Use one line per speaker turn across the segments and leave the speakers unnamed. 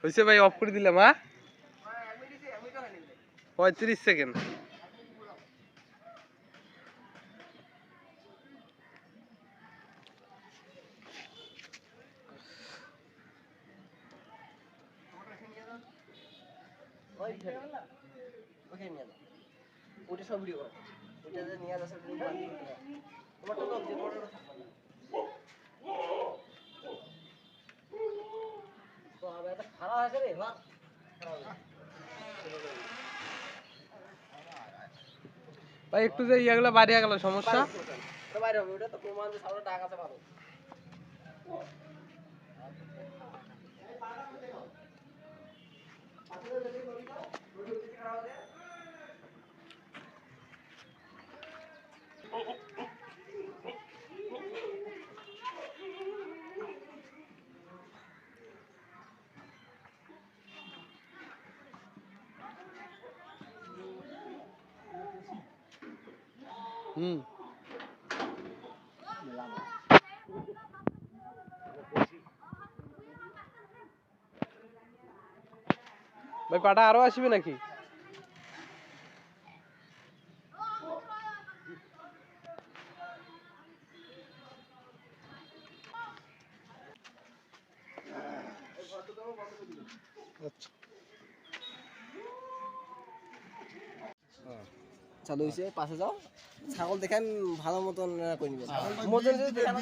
হইছে ভাই, অফ করে দিলাম। হ্যাঁ 35 সেকেন্ড।
ওটা সব ভিডিও করো, ওটা যে নিয়ে আসা তুমি বাদ দিতে হবে। তোমারটা তো যে বড়টা থাকবে না। তো আবার এটা খারাপ হয়েছে রে, বাহ
ভাই একটু যে ইয়াগুলো বাড়িয়ে গেল সমস্যা।
তো বাইরে হবে, ওটা তো প্রমাণ যে সামনে টাকা আছে ভালো।
ভাই পাটা আরো আসবে নাকি?
চালু হয়েছে, পাশে যাও, ছাগল দেখেন ভালো মতন করে নিবেন। মতন যদি দেখেন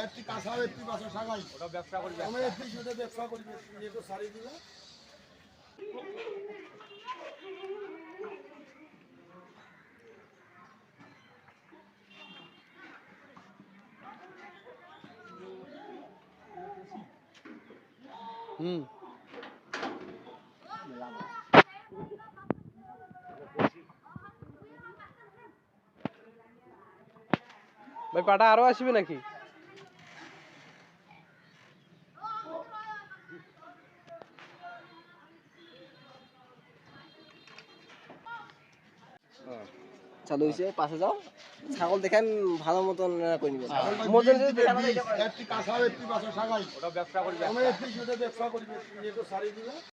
একটি কাঁচা একটি বাসা সাগাই ওটা ব্যবসা করবে, আমি একটি শুধু ব্যবসা করবে, এই তো সারি দিবে।
ভাই পাটা আরো আসবে নাকি?
চালু হয়েছে, পাশে যাও, ছাগল দেখেন ভালো মতন করে নিবেন। মতন যদি দেখেন
একটি কাঁচা একটি বাসা সাগাই ওটা ব্যবসা করবে, আমি একটি শুধু ব্যবসা করবে, এই তো সারি দিবে।